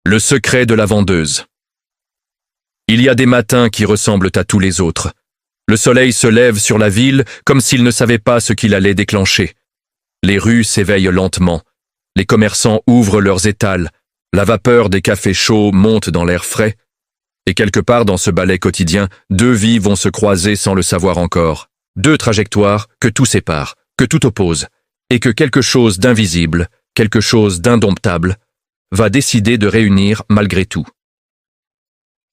Le secret de la vendeuse. Il y a des matins qui ressemblent à tous les autres. Le soleil se lève sur la ville comme s'il ne savait pas ce qu'il allait déclencher. Les rues s'éveillent lentement. Les commerçants ouvrent leurs étals. La vapeur des cafés chauds monte dans l'air frais. Et quelque part dans ce ballet quotidien, deux vies vont se croiser sans le savoir encore. Deux trajectoires que tout sépare, que tout oppose, et que quelque chose d'invisible, quelque chose d'indomptable, va décider de réunir malgré tout.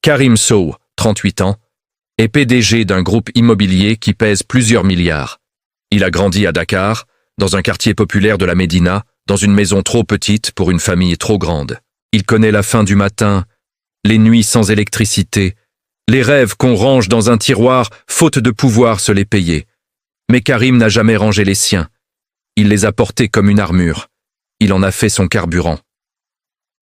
Karim Sow, 38 ans, est PDG d'un groupe immobilier qui pèse plusieurs milliards. Il a grandi à Dakar, dans un quartier populaire de la Médina, dans une maison trop petite pour une famille trop grande. Il connaît la faim du matin, les nuits sans électricité, les rêves qu'on range dans un tiroir faute de pouvoir se les payer. Mais Karim n'a jamais rangé les siens. Il les a portés comme une armure. Il en a fait son carburant.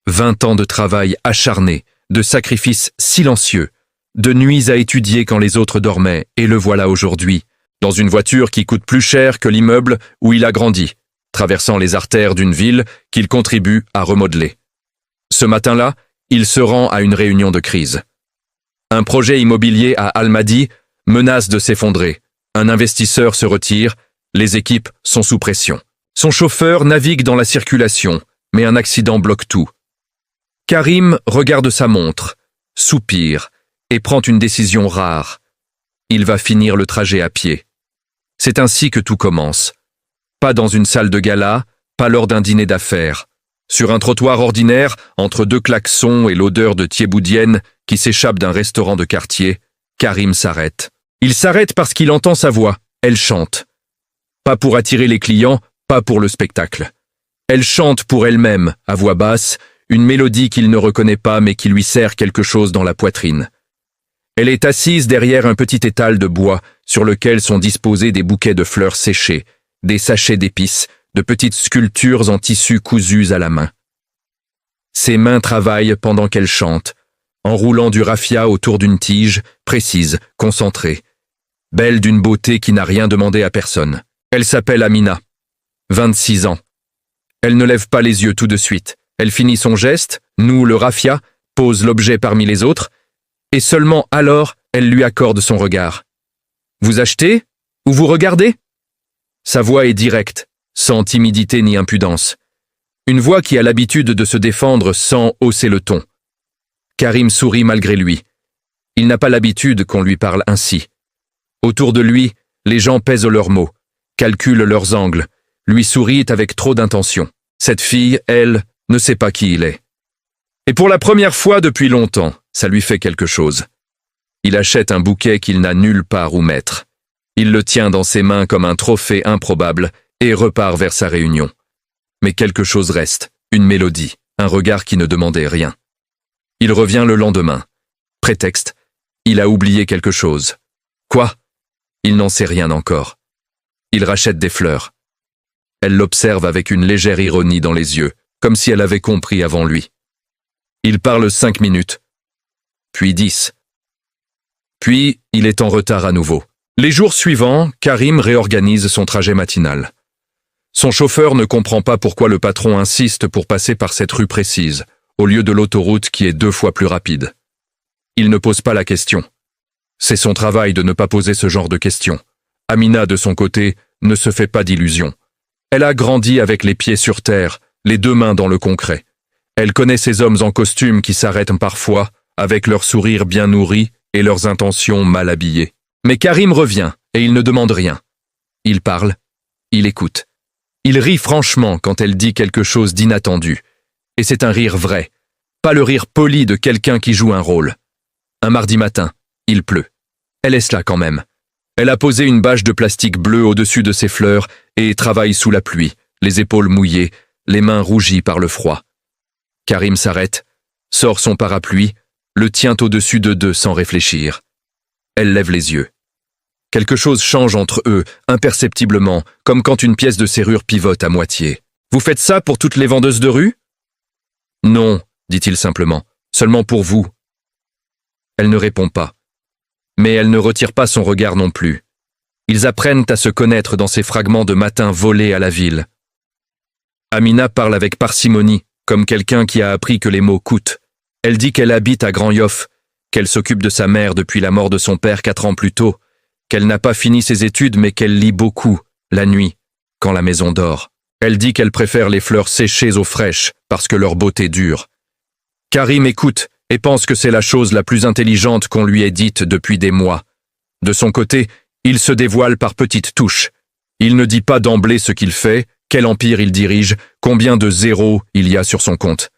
20 ans de travail acharné, de sacrifices silencieux, de nuits à étudier quand les autres dormaient, et le voilà aujourd'hui, dans une voiture qui coûte plus cher que l'immeuble où il a grandi, traversant les artères d'une ville qu'il contribue à remodeler. Ce matin-là, il se rend à une réunion de crise. Un projet immobilier à Almadi menace de s'effondrer. Un investisseur se retire, les équipes sont sous pression. Son chauffeur navigue dans la circulation, mais un accident bloque tout. Karim regarde sa montre, soupire et prend une décision rare. Il va finir le trajet à pied. C'est ainsi que tout commence. Pas dans une salle de gala, pas lors d'un dîner d'affaires. Sur un trottoir ordinaire, entre deux klaxons et l'odeur de thiéboudienne qui s'échappe d'un restaurant de quartier, Karim s'arrête. Il s'arrête parce qu'il entend sa voix. Elle chante. Pas pour attirer les clients, pas pour le spectacle. Elle chante pour elle-même, à voix basse, une mélodie qu'il ne reconnaît pas mais qui lui serre quelque chose dans la poitrine. Elle est assise derrière un petit étal de bois sur lequel sont disposés des bouquets de fleurs séchées, des sachets d'épices, de petites sculptures en tissu cousus à la main. Ses mains travaillent pendant qu'elle chante, enroulant du raffia autour d'une tige, précise, concentrée, belle d'une beauté qui n'a rien demandé à personne. Elle s'appelle Amina, 26 ans. Elle ne lève pas les yeux tout de suite. Elle finit son geste, noue le raffia, pose l'objet parmi les autres, et seulement alors elle lui accorde son regard. « Vous achetez ou vous regardez ?» Sa voix est directe, sans timidité ni impudence. Une voix qui a l'habitude de se défendre sans hausser le ton. Karim sourit malgré lui. Il n'a pas l'habitude qu'on lui parle ainsi. Autour de lui, les gens pèsent leurs mots, calculent leurs angles, lui sourient avec trop d'intention. Cette fille, elle, ne sait pas qui il est. Et pour la première fois depuis longtemps, ça lui fait quelque chose. Il achète un bouquet qu'il n'a nulle part où mettre. Il le tient dans ses mains comme un trophée improbable et repart vers sa réunion. Mais quelque chose reste, une mélodie, un regard qui ne demandait rien. Il revient le lendemain. Prétexte, il a oublié quelque chose. Quoi? Il n'en sait rien encore. Il rachète des fleurs. Elle l'observe avec une légère ironie dans les yeux, comme si elle avait compris avant lui. Il parle 5 minutes, puis 10. Puis, il est en retard à nouveau. Les jours suivants, Karim réorganise son trajet matinal. Son chauffeur ne comprend pas pourquoi le patron insiste pour passer par cette rue précise, au lieu de l'autoroute qui est 2 fois plus rapide. Il ne pose pas la question. C'est son travail de ne pas poser ce genre de questions. Amina, de son côté, ne se fait pas d'illusions. Elle a grandi avec les pieds sur terre, les 2 mains dans le concret. Elle connaît ces hommes en costume qui s'arrêtent parfois, avec leur sourire bien nourri et leurs intentions mal habillées. Mais Karim revient, et il ne demande rien. Il parle, il écoute. Il rit franchement quand elle dit quelque chose d'inattendu. Et c'est un rire vrai, pas le rire poli de quelqu'un qui joue un rôle. Un mardi matin, il pleut. Elle est là quand même. Elle a posé une bâche de plastique bleu au-dessus de ses fleurs et travaille sous la pluie, les épaules mouillées, les mains rougies par le froid. Karim s'arrête, sort son parapluie, le tient au-dessus d'eux sans réfléchir. Elle lève les yeux. Quelque chose change entre eux, imperceptiblement, comme quand une pièce de serrure pivote à moitié. « Vous faites ça pour toutes les vendeuses de rue ?»« Non, dit-il simplement, seulement pour vous. » Elle ne répond pas. Mais elle ne retire pas son regard non plus. Ils apprennent à se connaître dans ces fragments de matin volés à la ville. Amina parle avec parcimonie, comme quelqu'un qui a appris que les mots coûtent. Elle dit qu'elle habite à Grand Yoff, qu'elle s'occupe de sa mère depuis la mort de son père 4 ans plus tôt, qu'elle n'a pas fini ses études mais qu'elle lit beaucoup, la nuit, quand la maison dort. Elle dit qu'elle préfère les fleurs séchées aux fraîches parce que leur beauté dure. Karim écoute et pense que c'est la chose la plus intelligente qu'on lui ait dite depuis des mois. De son côté, il se dévoile par petites touches. Il ne dit pas d'emblée ce qu'il fait, quel empire il dirige, combien de zéros il y a sur son compte.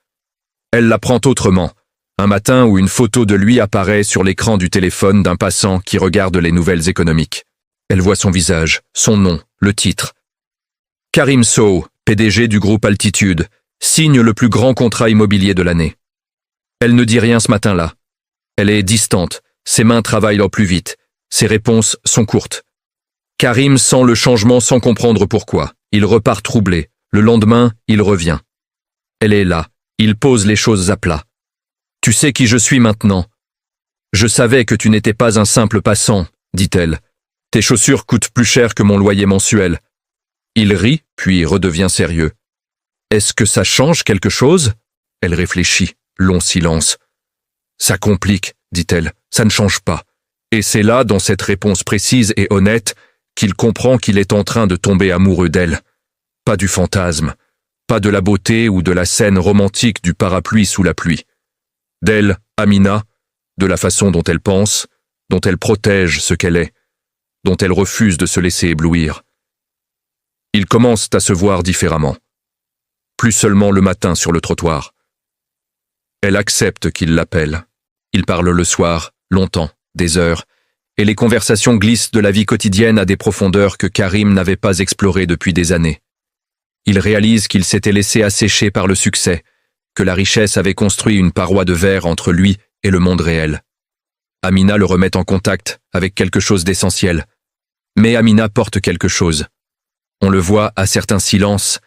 Elle l'apprend autrement, un matin où une photo de lui apparaît sur l'écran du téléphone d'un passant qui regarde les nouvelles économiques. Elle voit son visage, son nom, le titre. Karim Sow, PDG du groupe Altitude, signe le plus grand contrat immobilier de l'année. Elle ne dit rien ce matin-là. Elle est distante, ses mains travaillent au plus vite, ses réponses sont courtes. Karim sent le changement sans comprendre pourquoi. Il repart troublé. Le lendemain, il revient. Elle est là. Il pose les choses à plat. Tu sais qui je suis maintenant. Je savais que tu n'étais pas un simple passant, dit-elle. Tes chaussures coûtent plus cher que mon loyer mensuel. Il rit, puis redevient sérieux. Est-ce que ça change quelque chose? Elle réfléchit. Long silence. Ça complique, dit-elle. Ça ne change pas. Et c'est là, dans cette réponse précise et honnête, qu'il comprend qu'il est en train de tomber amoureux d'elle. Pas du fantasme, pas de la beauté ou de la scène romantique du parapluie sous la pluie. D'elle, Amina, de la façon dont elle pense, dont elle protège ce qu'elle est, dont elle refuse de se laisser éblouir. Ils commencent à se voir différemment. Plus seulement le matin sur le trottoir. Elle accepte qu'il l'appelle. Ils parlent le soir, longtemps, des heures, et les conversations glissent de la vie quotidienne à des profondeurs que Karim n'avait pas explorées depuis des années. Il réalise qu'il s'était laissé assécher par le succès, que la richesse avait construit une paroi de verre entre lui et le monde réel. Amina le remet en contact avec quelque chose d'essentiel. Mais Amina porte quelque chose. On le voit à certains silences,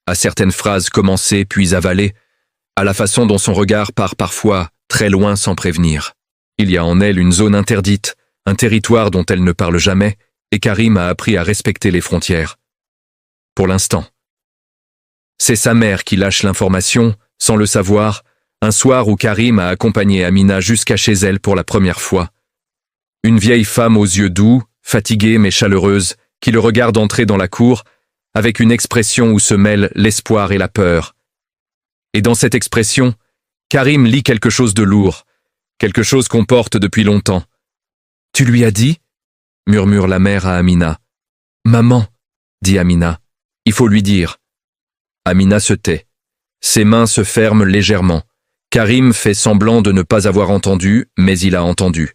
à certaines phrases commencées puis avalées, à la façon dont son regard part parfois très loin sans prévenir. Il y a en elle une zone interdite, un territoire dont elle ne parle jamais, et Karim a appris à respecter les frontières. Pour l'instant. C'est sa mère qui lâche l'information, sans le savoir, un soir où Karim a accompagné Amina jusqu'à chez elle pour la première fois. Une vieille femme aux yeux doux, fatiguée mais chaleureuse, qui le regarde entrer dans la cour, avec une expression où se mêlent l'espoir et la peur. Et dans cette expression, Karim lit quelque chose de lourd, quelque chose qu'on porte depuis longtemps. « Tu lui as dit ?» murmure la mère à Amina. « Maman, » dit Amina, « il faut lui dire. » Amina se tait. Ses mains se ferment légèrement. Karim fait semblant de ne pas avoir entendu, mais il a entendu.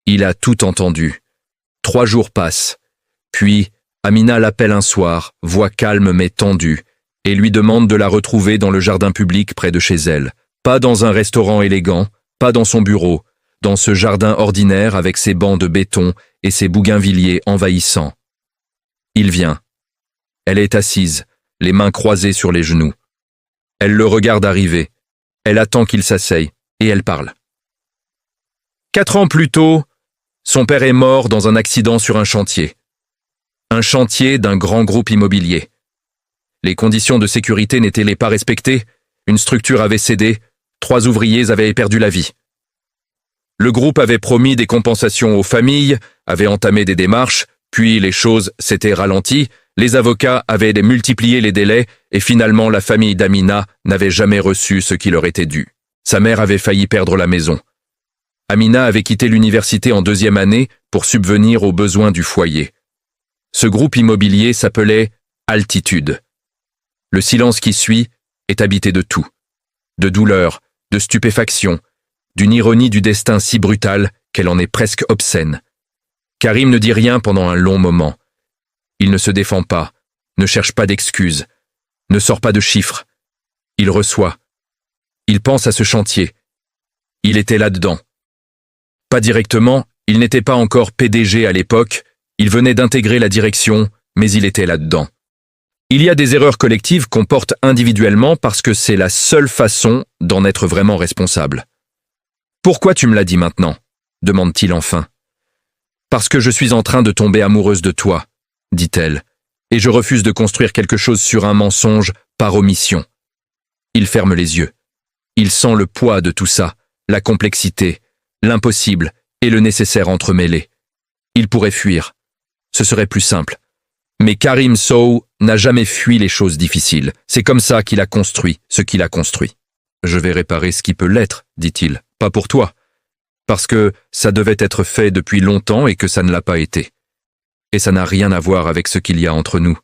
Il a tout entendu. 3 jours passent. Puis, Amina l'appelle un soir, voix calme mais tendue, et lui demande de la retrouver dans le jardin public près de chez elle. Pas dans un restaurant élégant, pas dans son bureau, dans ce jardin ordinaire avec ses bancs de béton et ses bougainvilliers envahissants. Il vient. Elle est assise, les mains croisées sur les genoux. Elle le regarde arriver. Elle attend qu'il s'asseye, et elle parle. 4 ans plus tôt, son père est mort dans un accident sur un chantier. Un chantier d'un grand groupe immobilier. Les conditions de sécurité n'étaient pas respectées, une structure avait cédé, 3 ouvriers avaient perdu la vie. Le groupe avait promis des compensations aux familles, avait entamé des démarches, puis les choses s'étaient ralenties, les avocats avaient multiplié les délais et finalement la famille d'Amina n'avait jamais reçu ce qui leur était dû. Sa mère avait failli perdre la maison. Amina avait quitté l'université en 2e année pour subvenir aux besoins du foyer. Ce groupe immobilier s'appelait Altitude. Le silence qui suit est habité de tout. De douleur, de stupéfaction, d'une ironie du destin si brutale qu'elle en est presque obscène. Karim ne dit rien pendant un long moment. Il ne se défend pas, ne cherche pas d'excuses, ne sort pas de chiffres. Il reçoit. Il pense à ce chantier. Il était là-dedans. Pas directement, il n'était pas encore PDG à l'époque, il venait d'intégrer la direction, mais il était là-dedans. Il y a des erreurs collectives qu'on porte individuellement parce que c'est la seule façon d'en être vraiment responsable. « Pourquoi tu me l'as dit maintenant ?» demande-t-il enfin. « Parce que je suis en train de tomber amoureuse de toi, » dit-elle, « et je refuse de construire quelque chose sur un mensonge par omission. » Il ferme les yeux. Il sent le poids de tout ça, la complexité, l'impossible et le nécessaire entremêlés. Il pourrait fuir. Ce serait plus simple. Mais Karim Sow n'a jamais fui les choses difficiles. C'est comme ça qu'il a construit ce qu'il a construit. Je vais réparer ce qui peut l'être, dit-il. Pas pour toi. Parce que ça devait être fait depuis longtemps et que ça ne l'a pas été. Et ça n'a rien à voir avec ce qu'il y a entre nous.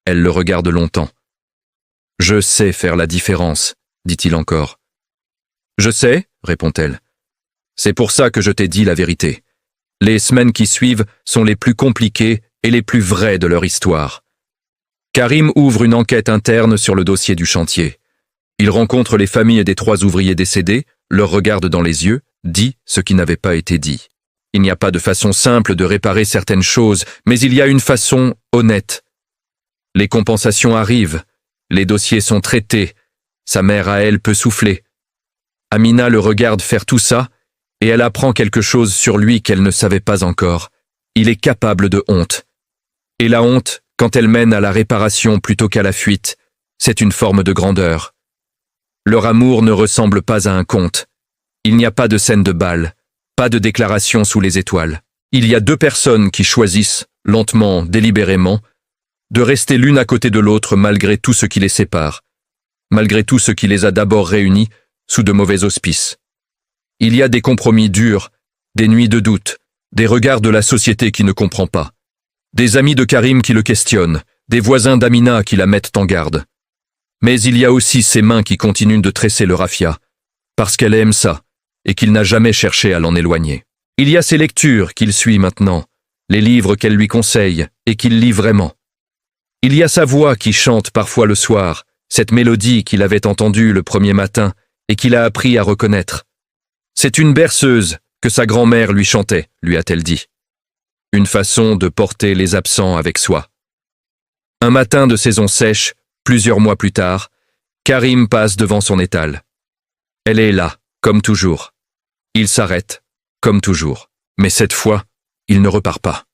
Elle le regarde longtemps. Je sais faire la différence, dit-il encore. Je sais, répond-elle. C'est pour ça que je t'ai dit la vérité. Les semaines qui suivent sont les plus compliquées et les plus vraies de leur histoire. Karim ouvre une enquête interne sur le dossier du chantier. Il rencontre les familles des 3 ouvriers décédés, leur regarde dans les yeux, dit ce qui n'avait pas été dit. Il n'y a pas de façon simple de réparer certaines choses, mais il y a une façon honnête. Les compensations arrivent, les dossiers sont traités, sa mère à elle peut souffler. Amina le regarde faire tout ça, et elle apprend quelque chose sur lui qu'elle ne savait pas encore. Il est capable de honte. Et la honte, quand elle mène à la réparation plutôt qu'à la fuite, c'est une forme de grandeur. Leur amour ne ressemble pas à un conte. Il n'y a pas de scène de bal, pas de déclaration sous les étoiles. Il y a 2 personnes qui choisissent, lentement, délibérément, de rester l'une à côté de l'autre malgré tout ce qui les sépare, malgré tout ce qui les a d'abord réunis sous de mauvais auspices. Il y a des compromis durs, des nuits de doute, des regards de la société qui ne comprend pas, des amis de Karim qui le questionnent, des voisins d'Amina qui la mettent en garde. Mais il y a aussi ses mains qui continuent de tresser le raffia, parce qu'elle aime ça, et qu'il n'a jamais cherché à l'en éloigner. Il y a ses lectures qu'il suit maintenant, les livres qu'elle lui conseille et qu'il lit vraiment. Il y a sa voix qui chante parfois le soir, cette mélodie qu'il avait entendue le premier matin et qu'il a appris à reconnaître. C'est une berceuse que sa grand-mère lui chantait, lui a-t-elle dit. Une façon de porter les absents avec soi. Un matin de saison sèche, plusieurs mois plus tard, Karim passe devant son étal. Elle est là, comme toujours. Il s'arrête, comme toujours. Mais cette fois, il ne repart pas.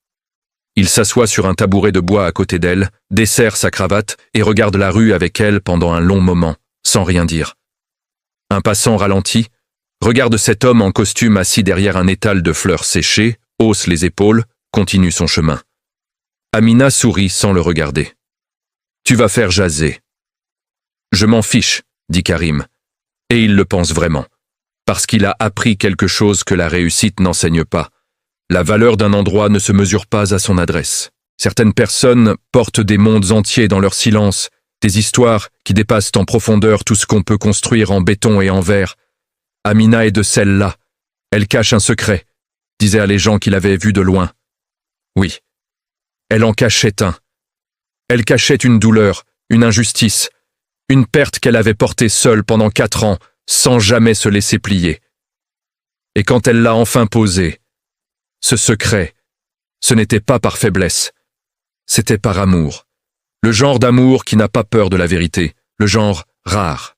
Il s'assoit sur un tabouret de bois à côté d'elle, desserre sa cravate et regarde la rue avec elle pendant un long moment, sans rien dire. Un passant ralentit, regarde cet homme en costume assis derrière un étal de fleurs séchées, hausse les épaules, continue son chemin. Amina sourit sans le regarder. « Tu vas faire jaser. »« Je m'en fiche, » dit Karim. Et il le pense vraiment. Parce qu'il a appris quelque chose que la réussite n'enseigne pas. La valeur d'un endroit ne se mesure pas à son adresse. Certaines personnes portent des mondes entiers dans leur silence, des histoires qui dépassent en profondeur tout ce qu'on peut construire en béton et en verre. Amina est de celle-là. Elle cache un secret, disaient les gens qui l'avaient vue de loin. Oui, elle en cachait un. Elle cachait une douleur, une injustice, une perte qu'elle avait portée seule pendant 4 ans, sans jamais se laisser plier. Et quand elle l'a enfin posé, ce secret, ce n'était pas par faiblesse, c'était par amour. Le genre d'amour qui n'a pas peur de la vérité, le genre rare.